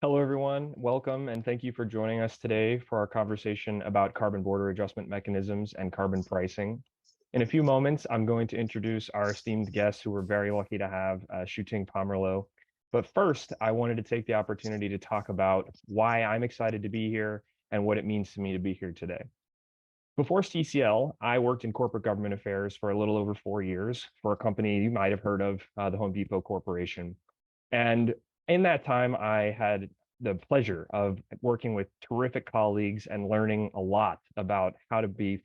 Hello, everyone. Welcome, and thank you for joining us today for our conversation about carbon border adjustment mechanisms and carbon pricing. In a few moments, I'm going to introduce our esteemed guests who we're very lucky to have, Shooting Pomerleau. But first, I wanted to take the opportunity to talk about why I'm excited to be here and what it means to me to be here today. Before CCL, I worked in corporate government affairs for a little over 4 years for a company you might have heard of, the Home Depot Corporation. And in that time, I had the pleasure of working with terrific colleagues and learning a lot about how to be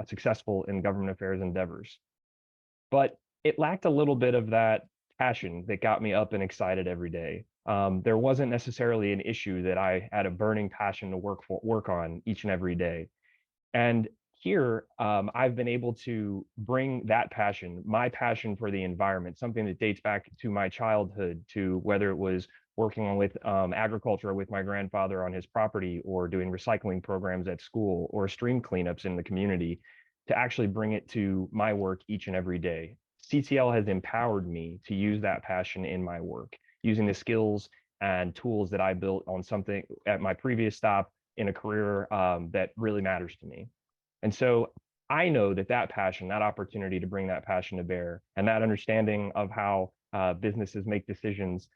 successful in government affairs endeavors. But it lacked a little bit of that passion that got me up and excited every day. There wasn't necessarily an issue that I had a burning passion to work on each and every day. And here, I've been able to bring that passion, my passion for the environment, something that dates back to my childhood, to whether it was working with agriculture with my grandfather on his property, or doing recycling programs at school, or stream cleanups in the community, to actually bring it to my work each and every day. CTL has empowered me to use that passion in my work, using the skills and tools that I built on something at my previous stop in a career that really matters to me. And so I know that that passion, that opportunity to bring that passion to bear, and that understanding of how businesses make decisions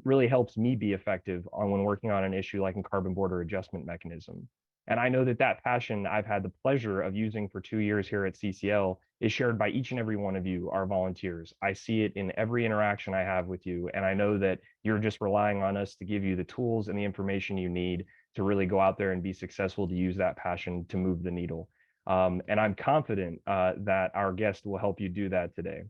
really helps me be effective on when working on an issue like a carbon border adjustment mechanism. And I know that that passion I've had the pleasure of using for 2 years here at CCL is shared by each and every one of you, our volunteers. I see it in every interaction I have with you, and I know that you're just relying on us to give you the tools and the information you need to really go out there and be successful to use that passion to move the needle. And I'm confident that our guest will help you do that today.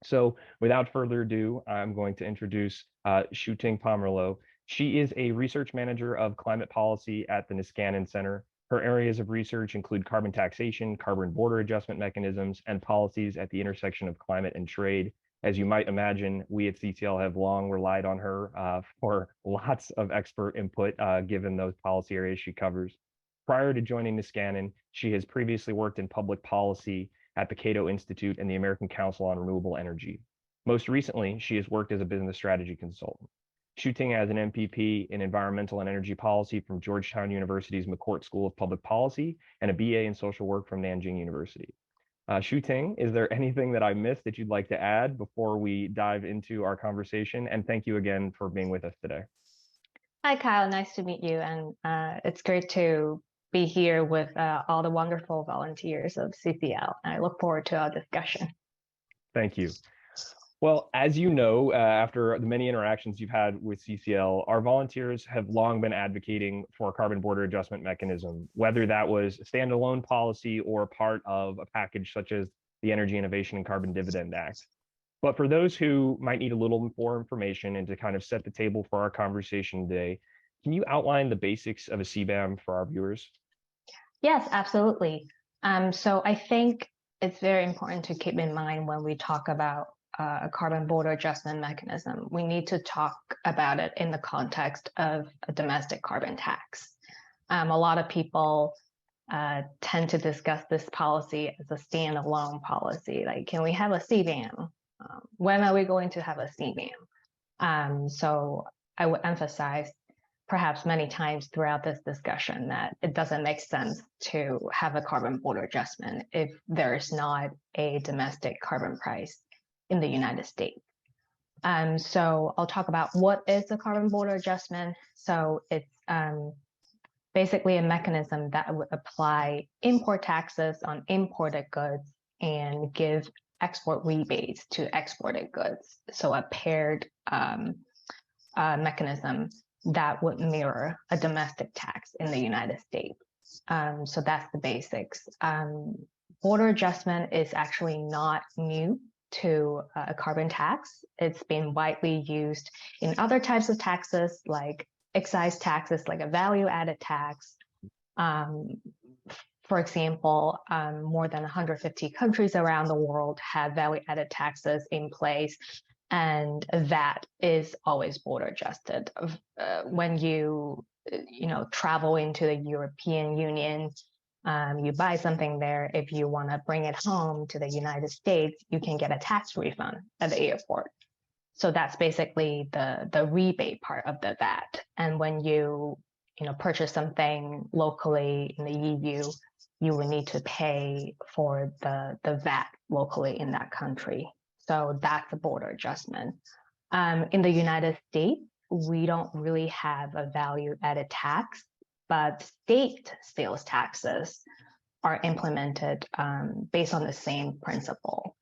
So without further ado, I'm going to introduce Shooting Pomerleau. She is a research manager of climate policy at the Niskanen Center. Her areas of research include carbon taxation, carbon border adjustment mechanisms, and policies at the intersection of climate and trade. As you might imagine, we at CTL have long relied on her for lots of expert input, given those policy areas she covers. Prior to joining Niskanen, she has previously worked in public policy at the Cato Institute and the American Council on Renewable Energy. Most recently, she has worked as a business strategy consultant, shooting as an MPP in environmental and energy policy from Georgetown University's McCourt School of Public Policy and a BA in social work from Nanjing University. Shuting, is there anything that I missed that you'd like to add before we dive into our conversation? And thank you again for being with us today. Hi, Kyle. Nice to meet you. And it's great to be here with all the wonderful volunteers of CCL. I look forward to our discussion. Thank you. Well, as you know, after the many interactions you've had with CCL, our volunteers have long been advocating for a carbon border adjustment mechanism, whether that was a standalone policy or part of a package such as the Energy Innovation and Carbon Dividend Act. But for those who might need a little more information and to kind of set the table for our conversation today, can you outline the basics of a CBAM for our viewers? Yes, absolutely. So I think it's very important to keep in mind when we talk about a carbon border adjustment mechanism, we need to talk about it in the context of a domestic carbon tax. A lot of people tend to discuss this policy as a standalone policy. Like, can we have a CBAM? When are we going to have a CBAM? So I would emphasize perhaps many times throughout this discussion that it doesn't make sense to have a carbon border adjustment if there is not a domestic carbon price in the United States. So I'll talk about what is a carbon border adjustment. So it's basically a mechanism that would apply import taxes on imported goods and give export rebates to exported goods. So a paired mechanism that would mirror a domestic tax in the United States. So that's the basics. Border adjustment is actually not new to a carbon tax. It's been widely used in other types of taxes like excise taxes, like a value-added tax. For example, more than 150 countries around the world have value-added taxes in place, and that is always border adjusted. When you travel into the European Union, you buy something there. If you want to bring it home to the United States, you can get a tax refund at the airport. So that's basically the rebate part of the VAT. And when you purchase something locally in the EU, you will need to pay for the VAT locally in that country. So that's a border adjustment. In the United States, we don't really have a value added tax, but state sales taxes are implemented based on the same principle.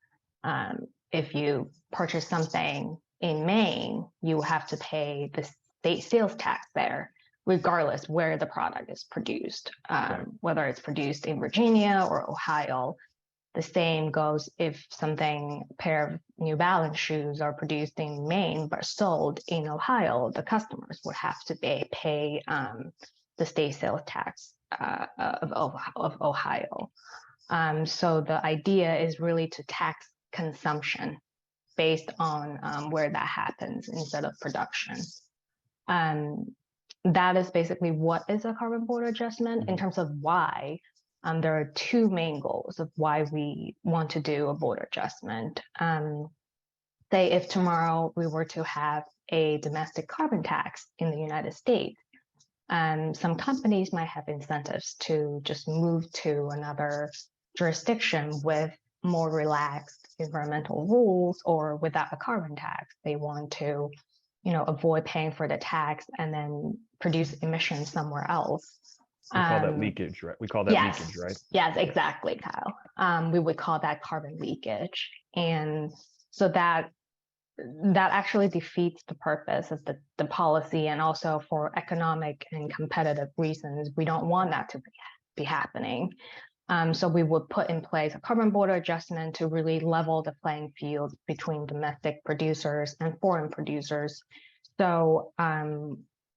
If you purchase something in Maine, you have to pay the state sales tax there, regardless where the product is produced, whether it's produced in Virginia or Ohio. The same goes if a pair of New Balance shoes are produced in Maine but sold in Ohio, the customers would have to pay the state sales tax of Ohio. So the idea is really to tax consumption based on where that happens instead of production. That is basically what is a carbon border adjustment. In terms of why. There are two main goals of why we want to do a border adjustment. Say if tomorrow we were to have a domestic carbon tax in the United States, some companies might have incentives to just move to another jurisdiction with more relaxed environmental rules or without a carbon tax. They want to, avoid paying for the tax and then produce emissions somewhere else. We call that leakage, right? We call that leakage, right? Yes, exactly, Kyle. We would call that carbon leakage. And so that actually defeats the purpose of the policy, and also for economic and competitive reasons, we don't want that to be happening. So we would put in place a carbon border adjustment to really level the playing field between domestic producers and foreign producers. So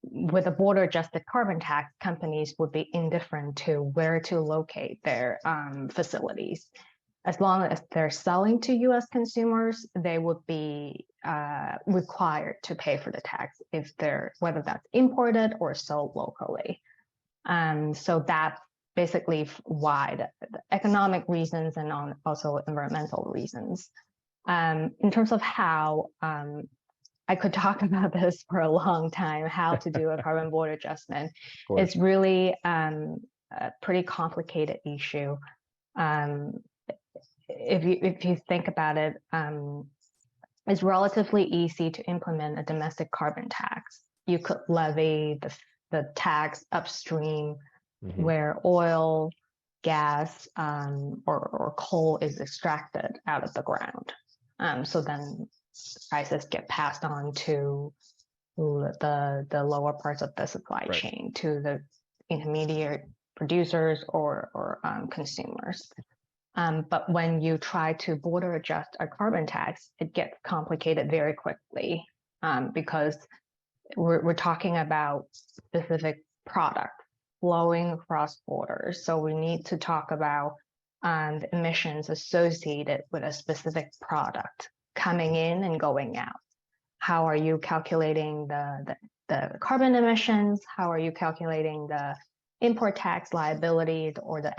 with a border adjusted carbon tax, companies would be indifferent to where to locate their facilities. As long as they're selling to US consumers, they would be required to pay for the tax whether that's imported or sold locally. So that's basically why the economic reasons and also environmental reasons. In terms of how, I could talk about this for a long time, how to do a carbon border adjustment. It's really a pretty complicated issue. If you think about it, it's relatively easy to implement a domestic carbon tax. You could levy the tax upstream where oil, gas, or coal is extracted out of the ground. So then prices get passed on to the lower parts of the supply chain, to the intermediate producers or consumers. But when you try to border adjust a carbon tax, it gets complicated very quickly because we're talking about specific products flowing across borders. So we need to talk about the emissions associated with a specific product coming in and going out. How are you calculating the carbon emissions? How are you calculating the import tax liabilities or the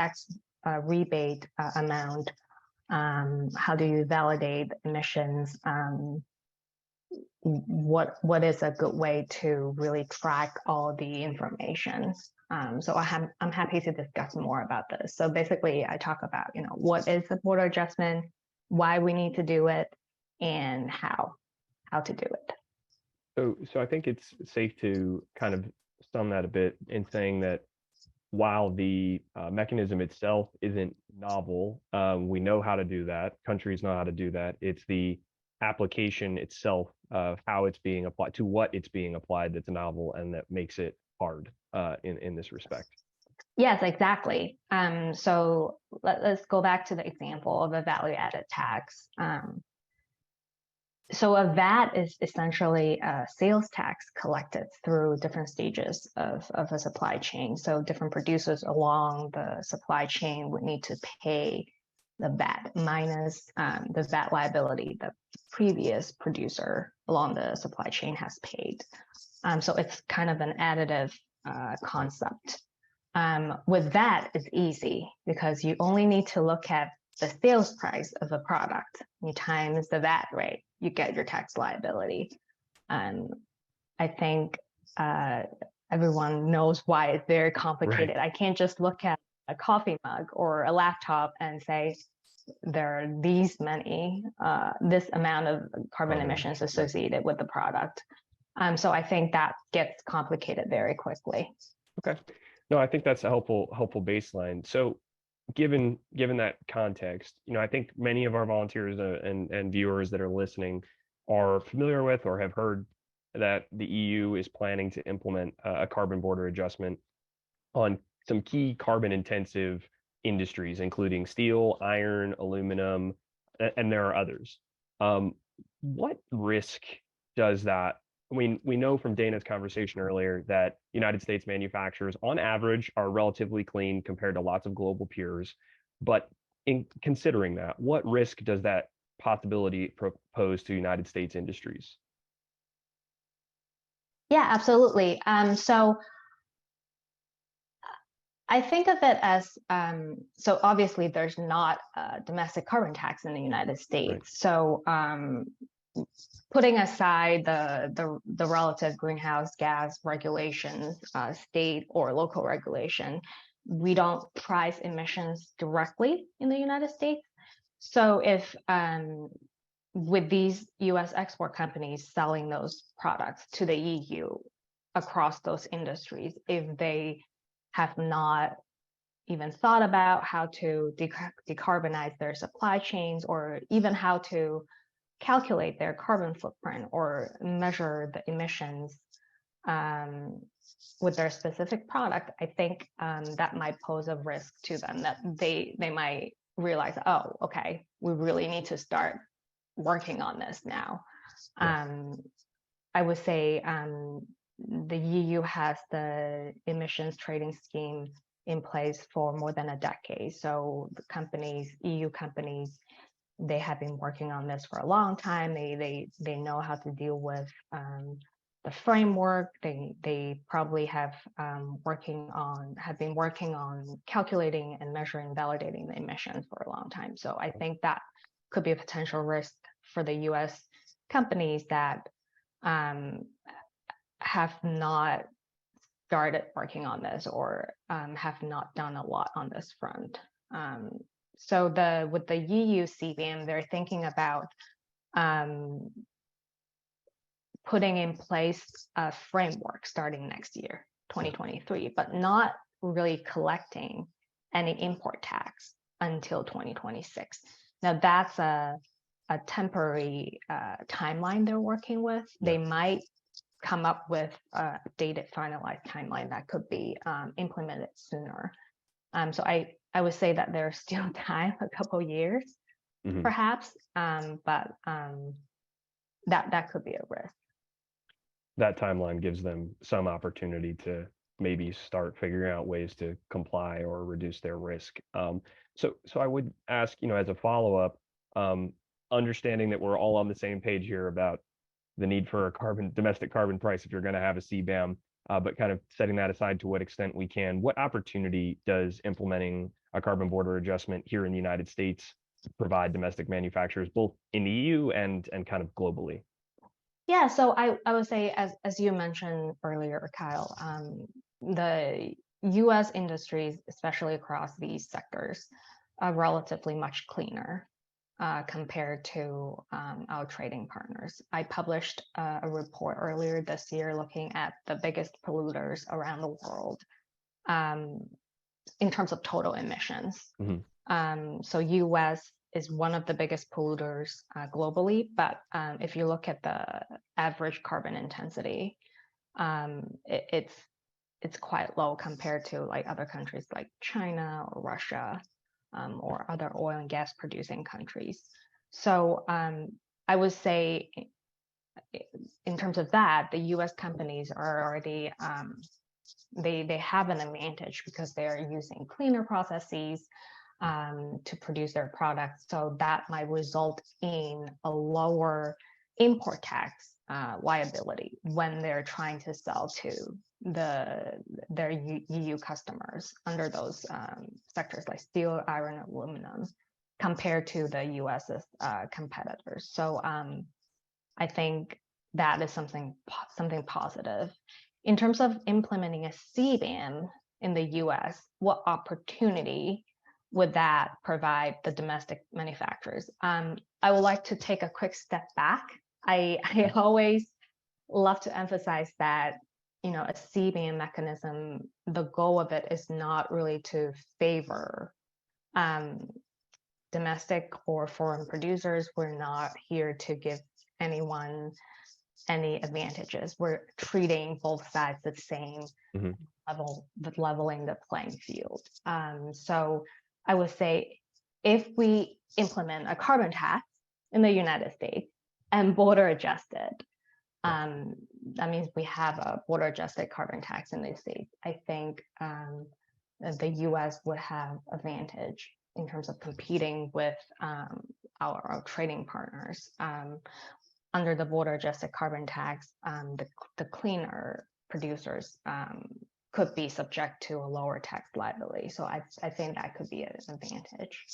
rebate amount? How do you validate emissions? What is a good way to really track all the information? So I'm happy to discuss more about this. So basically, I talk about what is the border adjustment, why we need to do it, and how to do it. So I think it's safe to kind of sum that a bit in saying that while the mechanism itself isn't novel, we know how to do that. Countries know how to do that. It's the application itself of how it's being applied, to what it's being applied, that's novel and that makes it hard in this respect. Yes, exactly. So let's go back to the example of a value-added tax. So a VAT is essentially a sales tax collected through different stages of a supply chain. So different producers along the supply chain would need to pay the VAT minus the VAT liability the previous producer along the supply chain has paid. So it's kind of an additive concept. With VAT, it's easy because you only need to look at the sales price of a product, you times the VAT rate, you get your tax liability. And I think everyone knows why it's very complicated. Right. I can't just look at a coffee mug or a laptop and say there are these many, this amount of carbon emissions associated with the product. So I think that gets complicated very quickly. Okay. No, I think that's a helpful baseline. So given that context, I think many of our volunteers and viewers that are listening are familiar with or have heard that the EU is planning to implement a carbon border adjustment on some key carbon intensive industries, including steel, iron, aluminum, and there are others. What risk does that? I mean, we know from Dana's conversation earlier that United States manufacturers, on average, are relatively clean compared to lots of global peers. But in considering that, what risk does that possibility pose to United States industries? Yeah, absolutely. So I think of it as, so obviously there's not a domestic carbon tax in the United States. Right. So putting aside the relative greenhouse gas regulations, state or local regulation, we don't price emissions directly in the United States. So if with these US export companies selling those products to the EU across those industries, if they have not even thought about how to decarbonize their supply chains or even how to calculate their carbon footprint or measure the emissions with their specific product, I think that might pose a risk to them, that they might realize, oh, okay, we really need to start working on this now. Yeah. I would say the EU has the emissions trading scheme in place for more than a decade. So the companies, EU companies, they have been working on this for a long time. They know how to deal with the framework. They probably have been working on calculating and measuring, validating the emissions for a long time. So I think that could be a potential risk for the US companies that have not started working on this or have not done a lot on this front. So with the EU CBAM, they're thinking about putting in place a framework starting next year, 2023, but not really collecting any import tax until 2026. Now that's a temporary timeline they're working with. Yeah. They might come up with a dated finalized timeline that could be implemented sooner. So I would say that there's still time, a couple years, perhaps, but that could be a risk. That timeline gives them some opportunity to maybe start figuring out ways to comply or reduce their risk. So I would ask, as a follow-up, understanding that we're all on the same page here about the need for a domestic carbon price if you're going to have a CBAM, but kind of setting that aside to what extent we can, what opportunity does implementing a carbon border adjustment here in the United States provide domestic manufacturers, both in the EU and kind of globally? Yeah, so I would say, as you mentioned earlier, Kyle, the US industries, especially across these sectors, are relatively much cleaner compared to our trading partners. I published a report earlier this year looking at the biggest polluters around the world in terms of total emissions. So US is one of the biggest polluters globally, but if you look at the average carbon intensity, it's quite low compared to like other countries like China or Russia or other oil and gas producing countries. So I would say in terms of that, the US companies are already, they have an advantage because they're using cleaner processes to produce their products. So that might result in a lower import tax liability when they're trying to sell to their EU customers under those sectors like steel, iron, aluminum compared to the US's competitors. So I think that is something positive. In terms of implementing a CBAM in the US, what opportunity would that provide the domestic manufacturers? I would like to take a quick step back. I always love to emphasize that, a CBAM mechanism, the goal of it is not really to favor domestic or foreign producers. We're not here to give anyone any advantages. We're treating both sides the same level, with leveling the playing field. So I would say if we implement a carbon tax in the United States and border adjusted, that means we have a border adjusted carbon tax in the States. I think the US would have advantage in terms of competing with our trading partners. Under the border adjusted carbon tax, the cleaner producers could be subject to a lower tax liability. So I think that could be an advantage.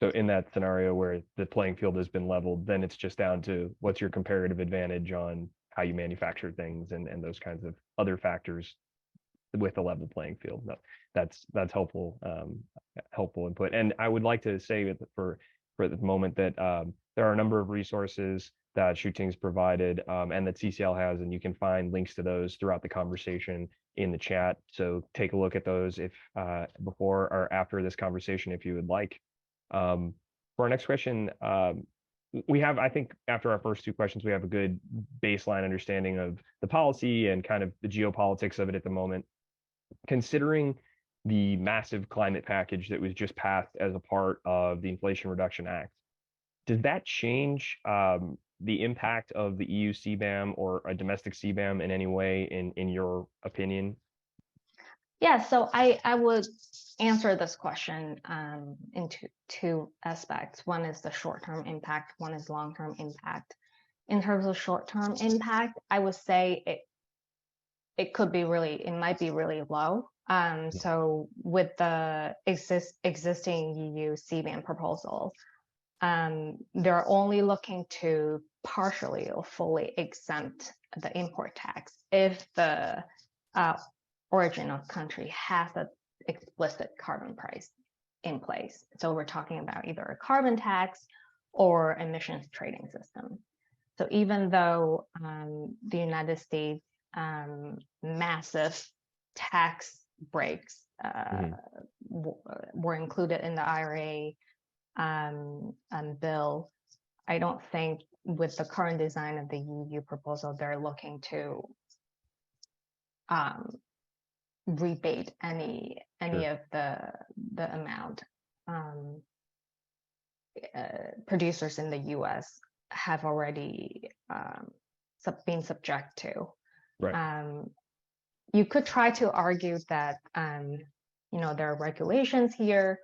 So in that scenario where the playing field has been leveled, then it's just down to what's your comparative advantage on how you manufacture things and those kinds of other factors with a level playing field. No, that's helpful, helpful input. And I would like to say for the moment that there are a number of resources that Shuting's provided and that CCL has, and you can find links to those throughout the conversation in the chat. So take a look at those if before or after this conversation, if you would like. For our next question, we have, I think after our first two questions, we have a good baseline understanding of the policy and kind of the geopolitics of it at the moment. Considering the massive climate package that was just passed as a part of the Inflation Reduction Act, does that change the impact of the EU CBAM or a domestic CBAM in any way, in your opinion? Yeah, so I would answer this question in two aspects. One is the short-term impact, one is long-term impact. In terms of short-term impact, I would say it might be really low. So with the existing EU CBAM proposal, they're only looking to partially or fully exempt the import tax if the origin of country has an explicit carbon price in place. So we're talking about either a carbon tax or emissions trading system. So even though the United States massive tax breaks were included in the IRA bill, I don't think with the current design of the EU proposal, they're looking to rebate any of the amount producers in the US have already been subject to. Right. You could try to argue that there are regulations here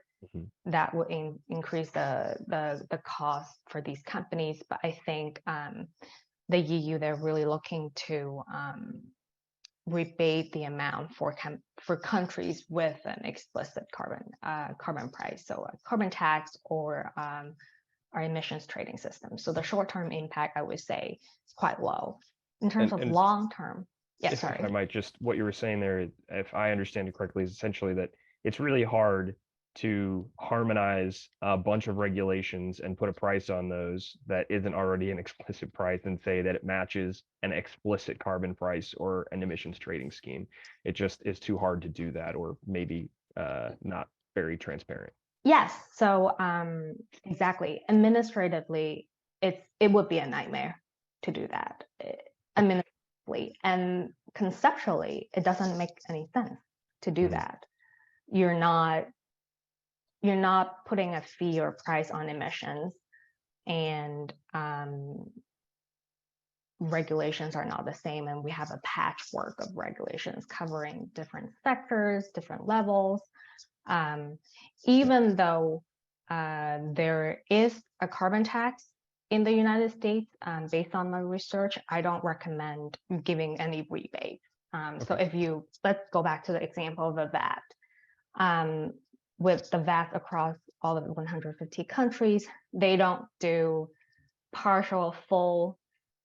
that would increase the cost for these companies, but I think the EU, they're really looking to rebate the amount for countries with an explicit carbon price, so a carbon tax or our emissions trading system. So the short-term impact, I would say, is quite low. In terms of long-term, I might just, what you were saying there, if I understand it correctly, is essentially that it's really hard to harmonize a bunch of regulations and put a price on those that isn't already an explicit price and say that it matches an explicit carbon price or an emissions trading scheme. It just is too hard to do that, or maybe not very transparent. Yes, so exactly. Administratively, it would be a nightmare to do that. Administratively and conceptually, it doesn't make any sense to do that. You're not putting a fee or price on emissions, and regulations are not the same, and we have a patchwork of regulations covering different sectors, different levels. Even though there is a carbon tax in the United States, based on my research, I don't recommend giving any rebate. So let's go back to the example of the VAT. With the VAT across all of 150 countries, they don't do partial or full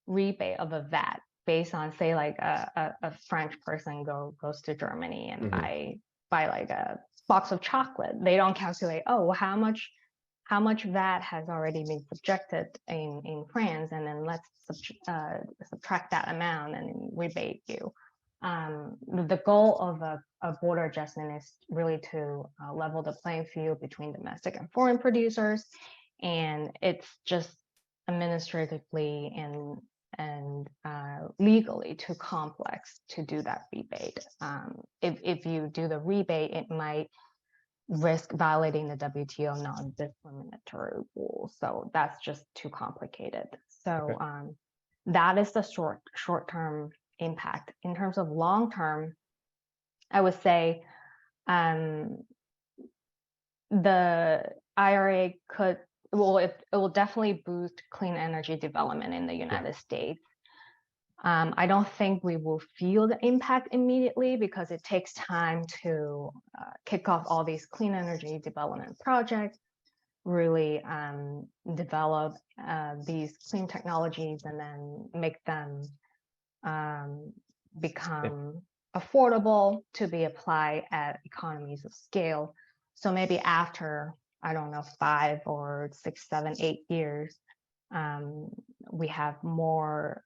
rebate of a VAT based on, say, like a French person goes to Germany and buy like a box of chocolate. They don't calculate, oh, well, how much VAT has already been subjected in France, and then let's subtract that amount and rebate you. The goal of a border adjustment is really to level the playing field between domestic and foreign producers, and it's just administratively and legally too complex to do that rebate. If you do the rebate, it might risk violating the WTO non-discriminatory rule. So that's just too complicated. So that is the short-term impact. In terms of long-term, I would say the IRA it will definitely boost clean energy development in the United States. I don't think we will feel the impact immediately because it takes time to kick off all these clean energy development projects, really develop these clean technologies and then make them become affordable to be applied at economies of scale. So maybe after, I don't know, 5 or 6, 7, 8 years, we have more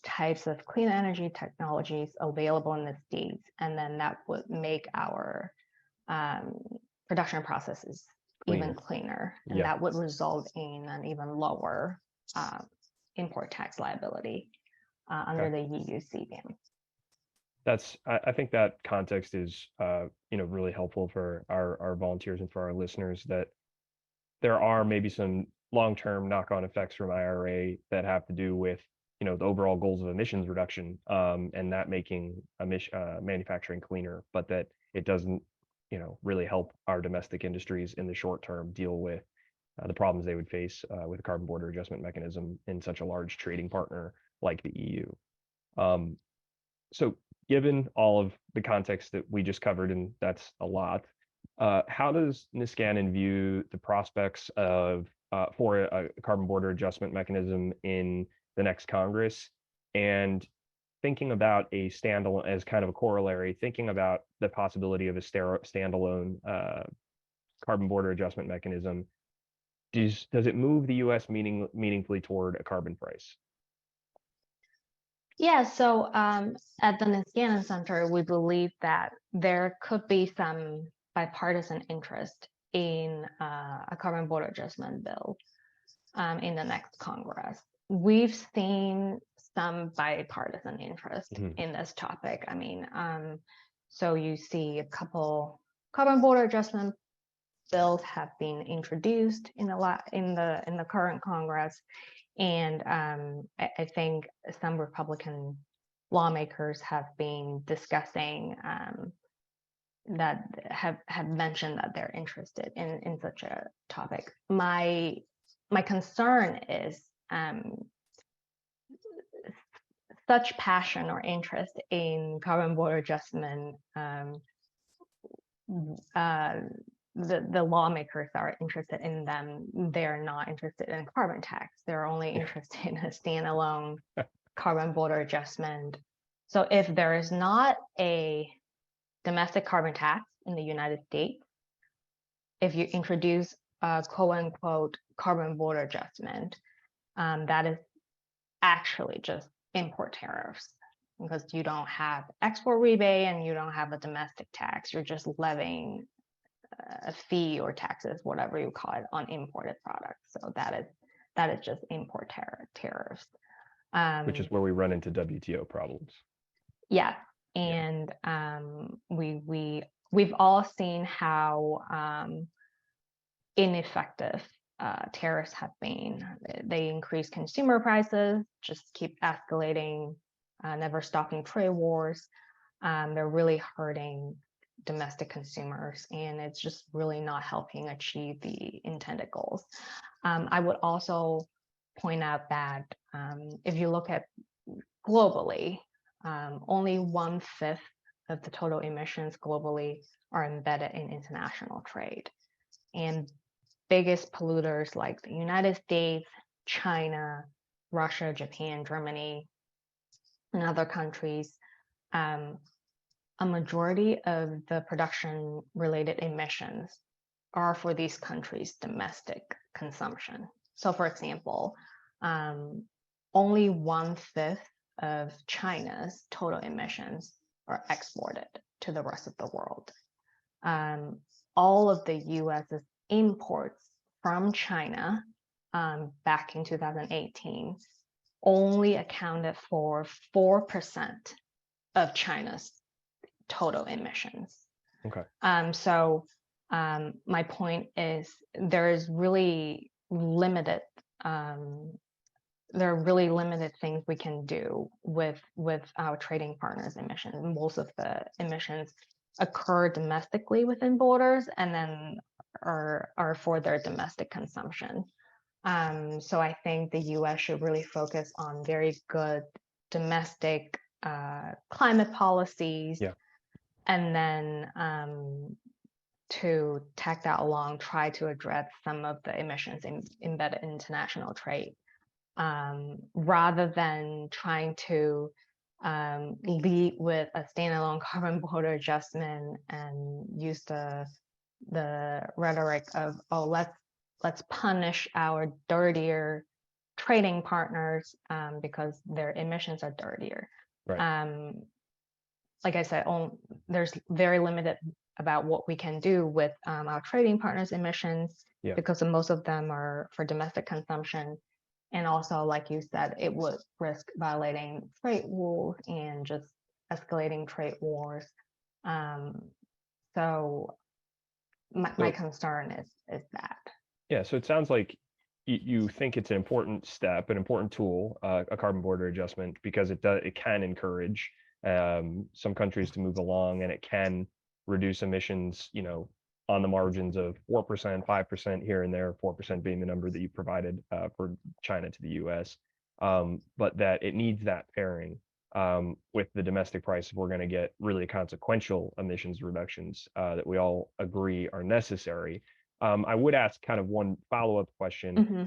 types of clean energy technologies available in the States, and then that would make our production processes even cleaner, and that would result in an even lower import tax liability under the EU CBAM. I think that context is really helpful for our volunteers and for our listeners, that there are maybe some long-term knock-on effects from IRA that have to do with the overall goals of emissions reduction, and that making manufacturing cleaner, but that it doesn't really help our domestic industries in the short term deal with the problems they would face with a carbon border adjustment mechanism in such a large trading partner like the EU. So given all of the context that we just covered, and that's a lot, how does Niskanen view the prospects of for a carbon border adjustment mechanism in the next Congress, and thinking about a standalone as kind of a corollary, thinking about the possibility of a standalone carbon border adjustment mechanism, does it move the U.S. meaningfully toward a carbon price? Yeah, so at the Niskanen Center, we believe that there could be some bipartisan interest in a carbon border adjustment bill in the next Congress. We've seen some bipartisan interest in this topic. I mean, so you see a couple carbon border adjustment bills have been introduced in the current Congress, and I think some Republican lawmakers have been discussing that have mentioned that they're interested in such a topic. My concern is such passion or interest in carbon border adjustment. The lawmakers are interested in them. They're not interested in carbon tax. They're only interested in a standalone carbon border adjustment. So if there is not a domestic carbon tax in the United States, if you introduce a quote unquote carbon border adjustment, that is actually just import tariffs, because you don't have export rebate and you don't have a domestic tax. You're just levying a fee or taxes, whatever you call it, on imported products. So that is just import tariffs. Which is where we run into WTO problems. Yeah, and we've all seen how ineffective tariffs have been. They increase consumer prices, just keep escalating, never stopping trade wars. They're really hurting domestic consumers, and it's just really not helping achieve the intended goals. I would also point out that if you look at globally, only 1/5 of the total emissions globally are embedded in international trade. And biggest polluters like the United States, China, Russia, Japan, Germany, and other countries, a majority of the production-related emissions are for these countries' domestic consumption. So for example, only 1/5 of China's total emissions are exported to the rest of the world. All of the US's imports from China back in 2018 only accounted for 4% of China's total emissions. Okay. So my point is there is really limited there are really limited things we can do with our trading partners' emissions. Most of the emissions occur domestically within borders and then are for their domestic consumption. So I think the US should really focus on very good domestic climate policies, and then to tag that along, try to address some of the emissions embedded in international trade, rather than trying to lead with a standalone carbon border adjustment and use the rhetoric of, oh, let's punish our dirtier trading partners because their emissions are dirtier. Right. Like I said, there's very limited about what we can do with our trading partners' emissions, because most of them are for domestic consumption. And also, like you said, it would risk violating trade rules and just escalating trade wars. So my concern is that. Yeah, so it sounds like you think it's an important step, an important tool, a carbon border adjustment, because it can encourage some countries to move along, and it can reduce emissions, on the margins of 4%, 5% here and there, 4% being the number that you provided for China to the US. But that it needs that pairing with the domestic price if we're going to get really consequential emissions reductions that we all agree are necessary. I would ask kind of one follow-up question.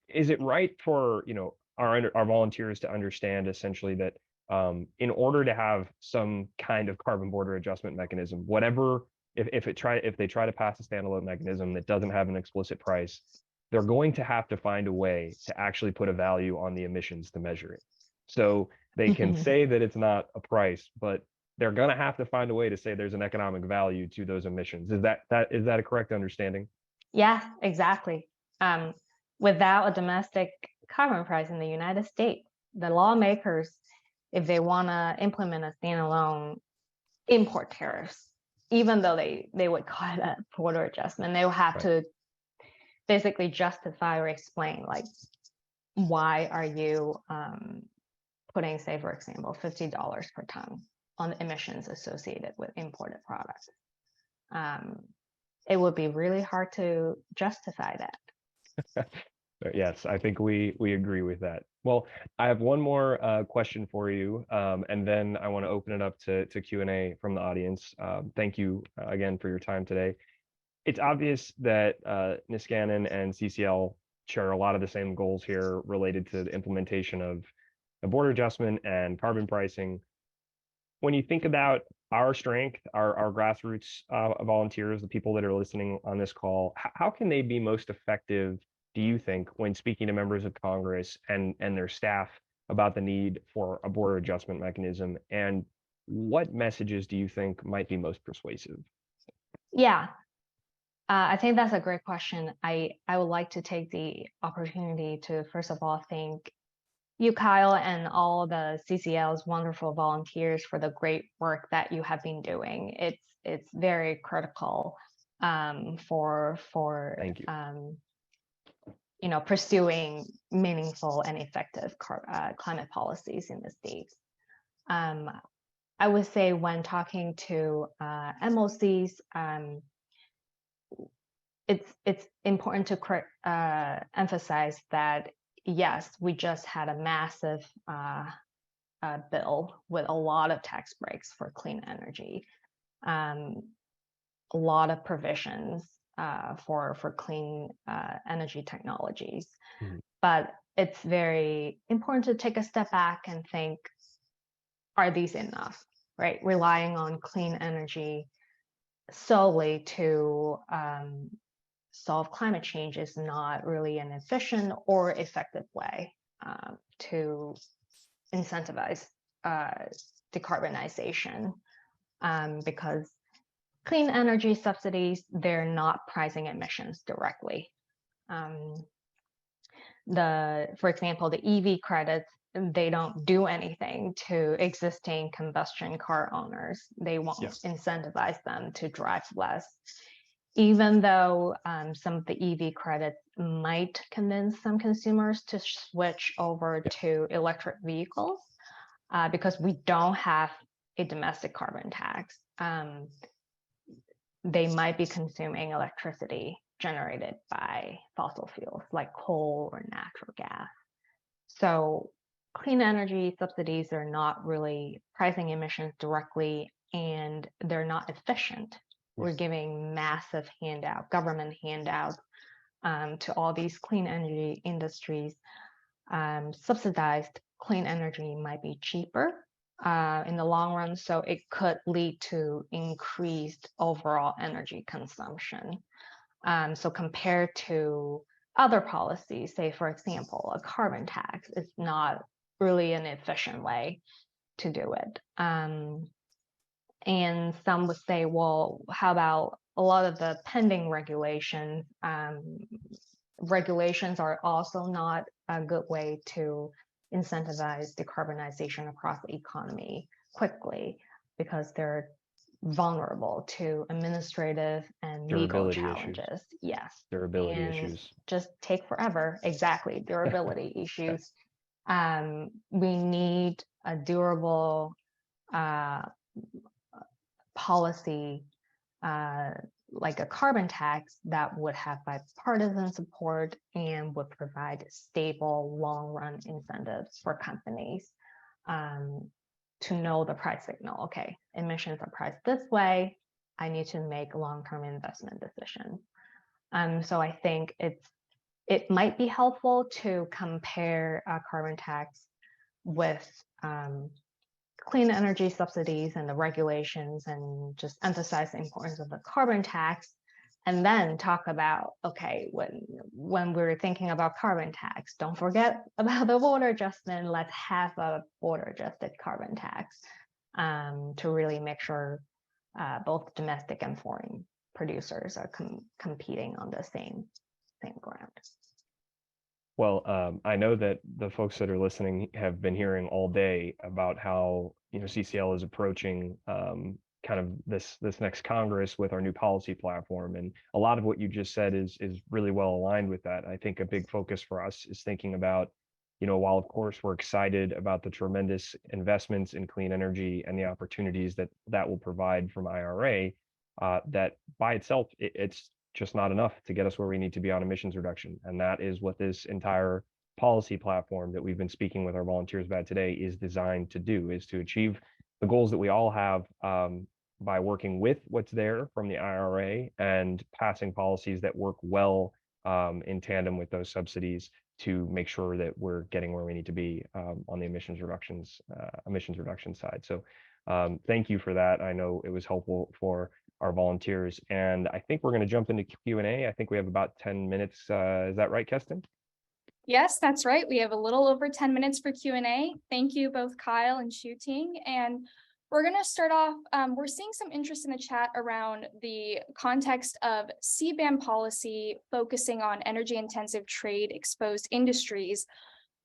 Is it right for our volunteers to understand essentially that in order to have some kind of carbon border adjustment mechanism, whatever, if they try to pass a standalone mechanism that doesn't have an explicit price, they're going to have to find a way to actually put a value on the emissions to measure it. So they can say that it's not a price, but they're going to have to find a way to say there's an economic value to those emissions. Is that a correct understanding? Yeah, exactly. Without a domestic carbon price in the United States, the lawmakers, if they want to implement a standalone import tariffs, even though they would call it a border adjustment, they will have to basically justify or explain, like, why are you putting, say, for example, $50 per ton on the emissions associated with imported products. It would be really hard to justify that. Yes, I think we agree with that. Well, I have one more question for you, and then I want to open it up to Q&A from the audience. Thank you again for your time today. It's obvious that Niskanen and CCL share a lot of the same goals here related to the implementation of a border adjustment and carbon pricing. When you think about our strength, our grassroots volunteers, the people that are listening on this call, how can they be most effective, do you think, when speaking to members of Congress and their staff about the need for a border adjustment mechanism? And what messages do you think might be most persuasive? Yeah, I think that's a great question. I would like to take the opportunity to, first of all, thank you, Kyle, and all the CCL's wonderful volunteers for the great work that you have been doing. It's very critical for Thank you. Pursuing meaningful and effective climate policies in the States. I would say when talking to MOCs, it's important to emphasize that, yes, we just had a massive bill with a lot of tax breaks for clean energy, a lot of provisions for clean energy technologies. Mhm. But it's very important to take a step back and think, are these enough, right? Relying on clean energy solely to solve climate change is not really an efficient or effective way to incentivize decarbonization, because clean energy subsidies, they're not pricing emissions directly. For example, the EV credits, they don't do anything to existing combustion car owners. They won't incentivize them to drive less, even though some of the EV credits might convince some consumers to switch over to electric vehicles, because we don't have a domestic carbon tax. They might be consuming electricity generated by fossil fuels like coal or natural gas. So clean energy subsidies are not really pricing emissions directly, and they're not efficient. We're giving massive government handouts to all these clean energy industries. Subsidized clean energy might be cheaper in the long run, so it could lead to increased overall energy consumption. So compared to other policies, say, for example, a carbon tax, is not really an efficient way to do it. And some would say, well, how about a lot of the pending regulations? Regulations are also not a good way to incentivize decarbonization across the economy quickly, because they're vulnerable to administrative and legal challenges. Yes. Durability issues. Just take forever. Exactly. Durability issues. We need a durable policy like a carbon tax that would have bipartisan support and would provide stable long-run incentives for companies to know the price signal. Okay, emissions are priced this way. I need to make long-term investment decisions. So I think it might be helpful to compare a carbon tax with clean energy subsidies and the regulations, and just emphasize the importance of the carbon tax, and then talk about, okay, when we're thinking about carbon tax, don't forget about the border adjustment. Let's have a border adjusted carbon tax to really make sure both domestic and foreign producers are competing on the same ground. Well, I know that the folks that are listening have been hearing all day about how CCL is approaching kind of this next Congress with our new policy platform, and a lot of what you just said is really well aligned with that. I think a big focus for us is thinking about, while of course we're excited about the tremendous investments in clean energy and the opportunities that will provide from IRA, that by itself it's just not enough to get us where we need to be on emissions reduction. And that is what this entire policy platform that we've been speaking with our volunteers about today is designed to do, is to achieve the goals that we all have by working with what's there from the IRA and passing policies that work well in tandem with those subsidies to make sure that we're getting where we need to be on the emissions reduction side. So thank you for that. I know it was helpful for our volunteers, and I think we're going to jump into Q&A. I think we have about 10 minutes. Is that right, Keston? Yes, that's right. We have a little over 10 minutes for Q&A. Thank you both Kyle and Shu-Ting. And we're going to start off, we're seeing some interest in the chat around the context of CBAM policy focusing on energy intensive trade exposed industries,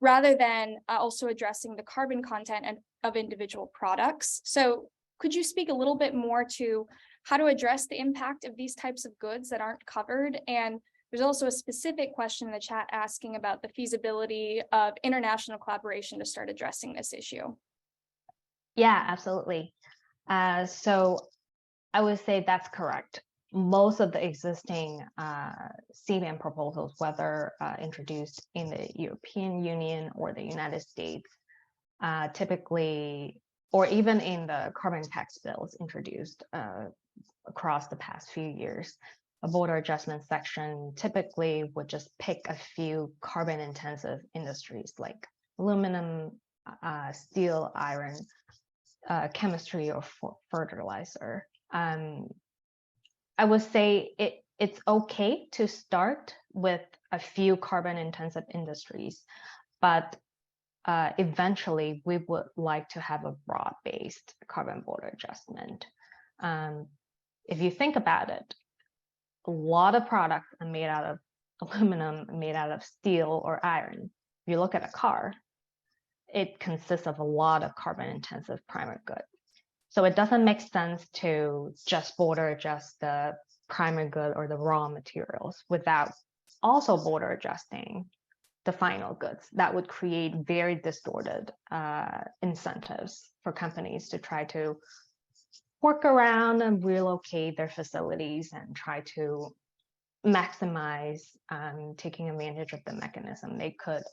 rather than also addressing the carbon content of individual products. So could you speak a little bit more to how to address the impact of these types of goods that aren't covered? And there's also a specific question in the chat asking about the feasibility of international collaboration to start addressing this issue. Yeah, absolutely. So I would say that's correct. Most of the existing CBAM proposals, whether introduced in the European Union or the United States, typically, or even in the carbon tax bills introduced across the past few years, a border adjustment section typically would just pick a few carbon intensive industries like aluminum, steel, iron, chemistry, or fertilizer. I would say it's okay to start with a few carbon intensive industries, but eventually we would like to have a broad-based carbon border adjustment. If you think about it, a lot of products are made out of aluminum, made out of steel or iron. If you look at a car, it consists of a lot of carbon intensive primer goods. So it doesn't make sense to just border adjust the primer good or the raw materials without also border adjusting the final goods. That would create very distorted incentives for companies to try to work around and relocate their facilities and try to maximize taking advantage of the mechanism. They could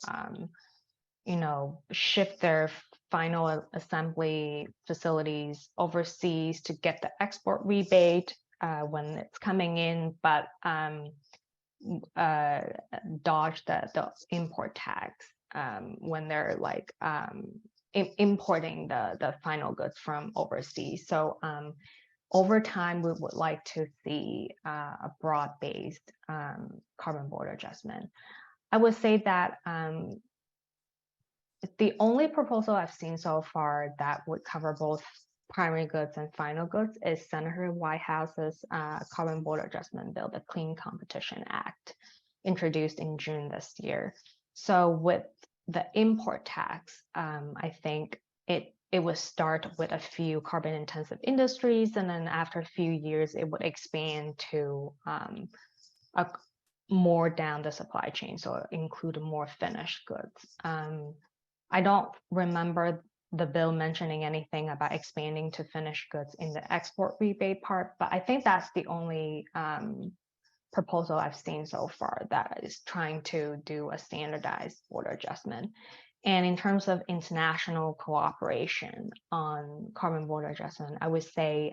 shift their final assembly facilities overseas to get the export rebate when it's coming in, but dodge the import tax when they're like importing the final goods from overseas. So over time, we would like to see a broad-based carbon border adjustment. I would say that the only proposal I've seen so far that would cover both primary goods and final goods is Senator Whitehouse's carbon border adjustment bill, the Clean Competition Act, introduced in June this year. So with the import tax, I think it would start with a few carbon intensive industries, and then after a few years, it would expand to more down the supply chain, so include more finished goods. I don't remember the bill mentioning anything about expanding to finished goods in the export rebate part, but I think that's the only proposal I've seen so far that is trying to do a standardized border adjustment. And in terms of international cooperation on carbon border adjustment, I would say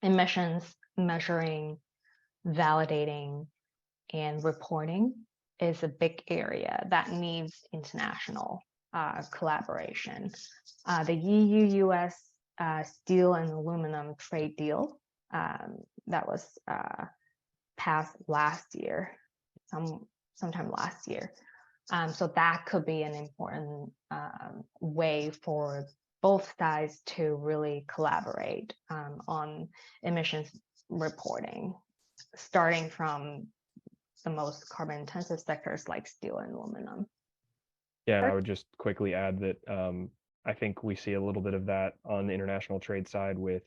emissions measuring, validating, and reporting is a big area that needs international collaboration. The EU-US steel and aluminum trade deal that was passed last year, sometime last year. So that could be an important way for both sides to really collaborate on emissions reporting, starting from the most carbon intensive sectors like steel and aluminum. Yeah, and I would just quickly add that I think we see a little bit of that on the international trade side with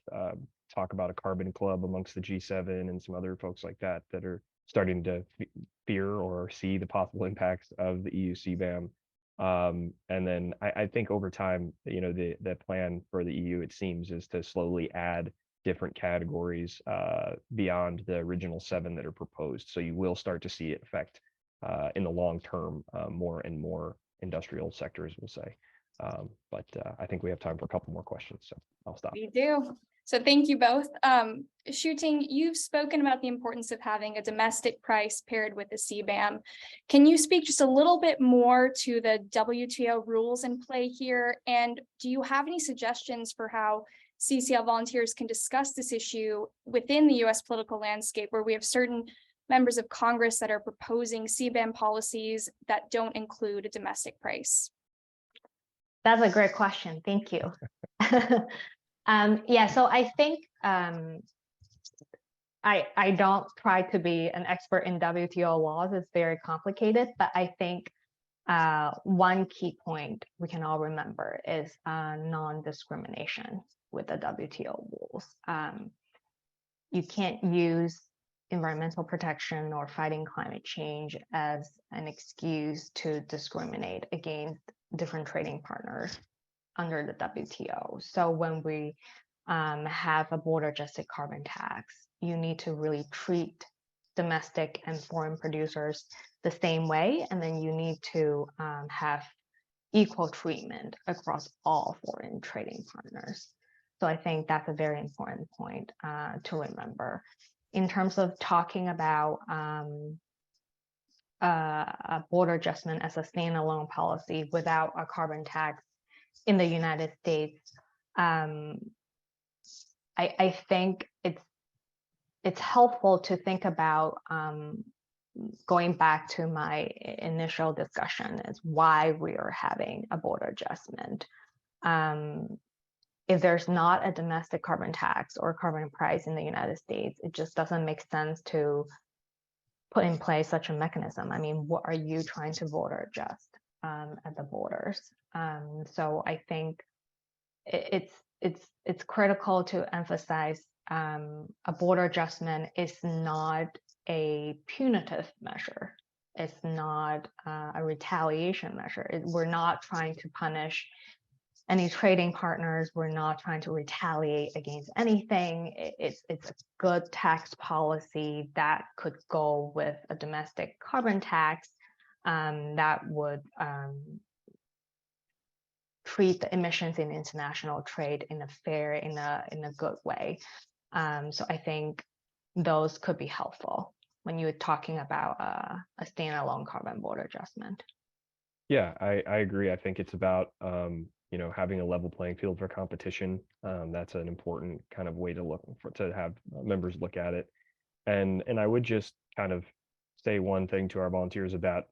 talk about a carbon club amongst the G7 and some other folks like that that are starting to fear or see the possible impacts of the EU CBAM. And then I think over time, the plan for the EU, it seems, is to slowly add different categories beyond the original 7 that are proposed. So you will start to see it affect in the long term more and more industrial sectors, we'll say. But I think we have time for a couple more questions, so I'll stop. We do. So thank you both. Shooting, you've spoken about the importance of having a domestic price paired with the CBAM. Can you speak just a little bit more to the WTO rules in play here? And do you have any suggestions for how CCL volunteers can discuss this issue within the US political landscape, where we have certain members of Congress that are proposing CBAM policies that don't include a domestic price? That's a great question. Thank you. Yeah, so I think I don't try to be an expert in WTO laws. It's very complicated, but I think one key point we can all remember is non-discrimination with the WTO rules. You can't use environmental protection or fighting climate change as an excuse to discriminate against different trading partners under the WTO. So when we have a border adjusted carbon tax, you need to really treat domestic and foreign producers the same way, and then you need to have equal treatment across all foreign trading partners. So I think that's a very important point to remember. in terms of talking about a border adjustment as a standalone policy without a carbon tax in the United States, I think it's helpful to think about going back to my initial discussion is why we are having a border adjustment. If there's not a domestic carbon tax or carbon price in the United States, it just doesn't make sense to put in place such a mechanism. I mean, what are you trying to border adjust at the borders? So I think it's critical to emphasize a border adjustment is not a punitive measure. It's not a retaliation measure. We're not trying to punish any trading partners. We're not trying to retaliate against anything. It's a good tax policy that could go with a domestic carbon tax that would treat the emissions in international trade in a fair, in a good way. So I think those could be helpful when you're talking about a standalone carbon border adjustment. Yeah, I agree. I think it's about having a level playing field for competition. That's an important kind of way to have members look at it. And I would just kind of say one thing to our volunteers about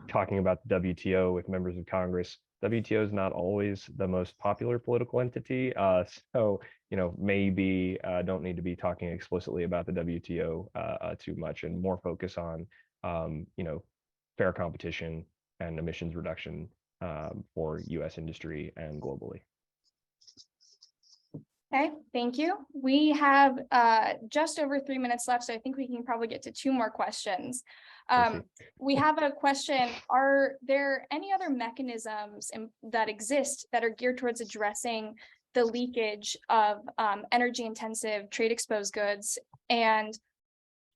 talking about the WTO with members of Congress. WTO is not always the most popular political entity. So, maybe don't need to be talking explicitly about the WTO too much, and more focus on, fair competition and emissions reduction for US industry and globally. Okay, thank you. We have just over 3 minutes left, so I think we can probably get to 2 more questions. We have a question. Are there any other mechanisms that exist that are geared towards addressing the leakage of energy intensive trade exposed goods? And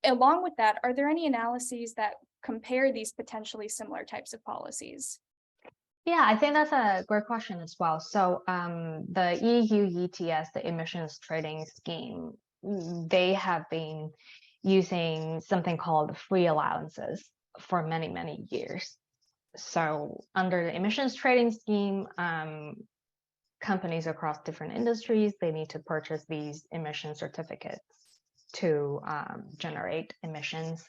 along with that, are there any analyses that compare these potentially similar types of policies? Yeah, I think that's a great question as well. So the EU ETS, the emissions trading scheme, they have been using something called free allowances for many, many years. So under the emissions trading scheme, companies across different industries, they need to purchase these emission certificates to generate emissions.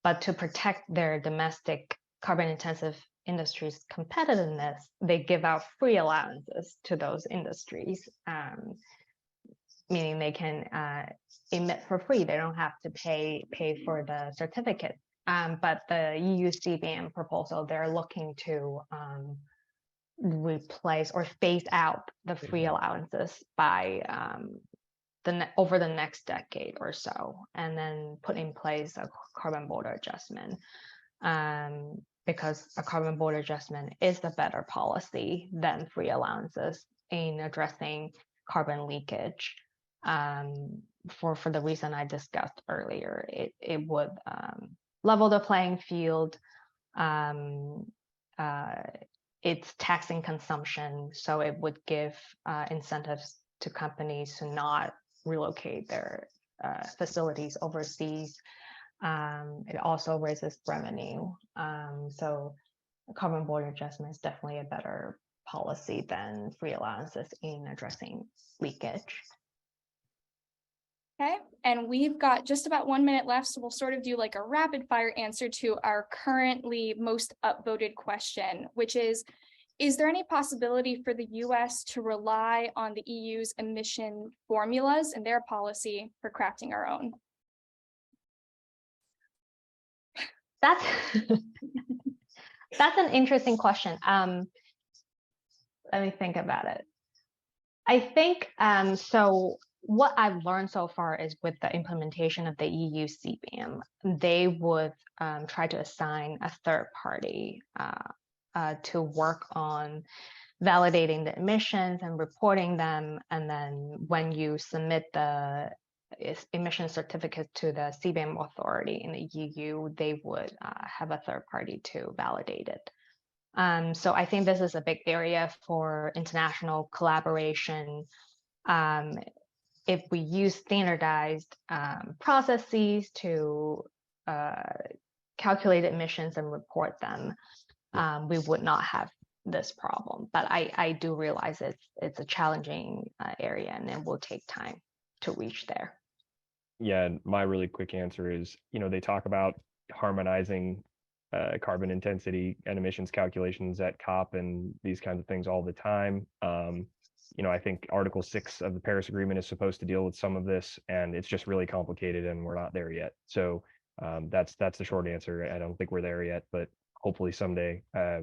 But to protect their domestic carbon intensive industries' competitiveness, they give out free allowances to those industries, meaning they can emit for free. They don't have to pay for the certificate. But the EU CBAM proposal, they're looking to replace or phase out the free allowances by over the next decade or so, and then put in place a carbon border adjustment. Because a carbon border adjustment is the better policy than free allowances in addressing carbon leakage. For the reason I discussed earlier, it would level the playing field. It's taxing consumption, so it would give incentives to companies to not relocate their facilities overseas. It also raises revenue. So carbon border adjustment is definitely a better policy than free allowances in addressing leakage. Okay, and we've got just about 1 minute left, so we'll sort of do like a rapid fire answer to our currently most upvoted question, which is there any possibility for the US to rely on the EU's emission formulas and their policy for crafting our own? That's an interesting question. Let me think about it. I think so. What I've learned so far is with the implementation of the EU CBAM, they would try to assign a third party to work on validating the emissions and reporting them. And then when you submit the emission certificate to the CBAM authority in the EU, they would have a third party to validate it. So I think this is a big area for international collaboration. if we use standardized processes to calculate emissions and report them, we would not have this problem. But I do realize it's a challenging area, and it will take time to reach there. Yeah, my really quick answer is, they talk about harmonizing carbon intensity and emissions calculations at COP and these kinds of things all the time. I think Article 6 of the Paris Agreement is supposed to deal with some of this, and it's just really complicated, and we're not there yet. So that's the short answer. I don't think we're there yet, but hopefully someday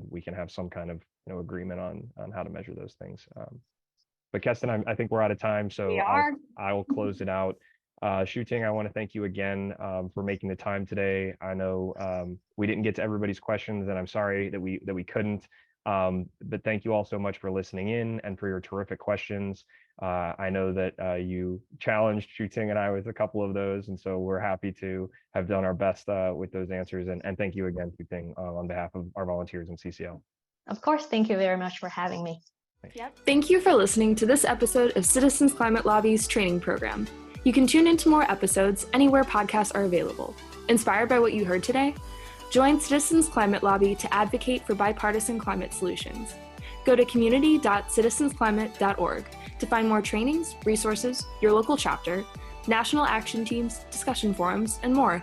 we can have some kind of agreement on how to measure those things. But Keston, I think we're out of time, so I will close it out. Shu-Ting, I want to thank you again for making the time today. I know we didn't get to everybody's questions, and I'm sorry that we couldn't. But thank you all so much for listening in and for your terrific questions. I know that you challenged Shu-Ting and I with a couple of those, and so we're happy to have done our best with those answers. And thank you again, Shu-Ting, on behalf of our volunteers in CCL. Of course, thank you very much for having me. Yep. Thank you for listening to this episode of Citizens Climate Lobby's training program. You can tune into more episodes anywhere podcasts are available. Inspired by what you heard today? Join Citizens Climate Lobby to advocate for bipartisan climate solutions. Go to community.citizensclimate.org to find more trainings, resources, your local chapter, national action teams, discussion forums, and more.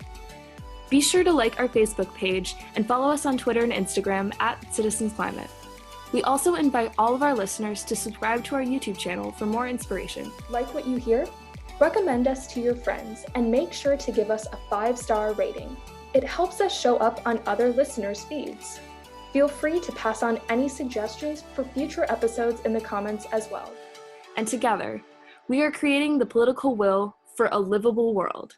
Be sure to like our Facebook page and follow us on Twitter and Instagram @CitizensClimate. We also invite all of our listeners to subscribe to our YouTube channel for more inspiration. Like what you hear? Recommend us to your friends and make sure to give us a 5-star rating. It helps us show up on other listeners' feeds. Feel free to pass on any suggestions for future episodes in the comments as well. And together, we are creating the political will for a livable world.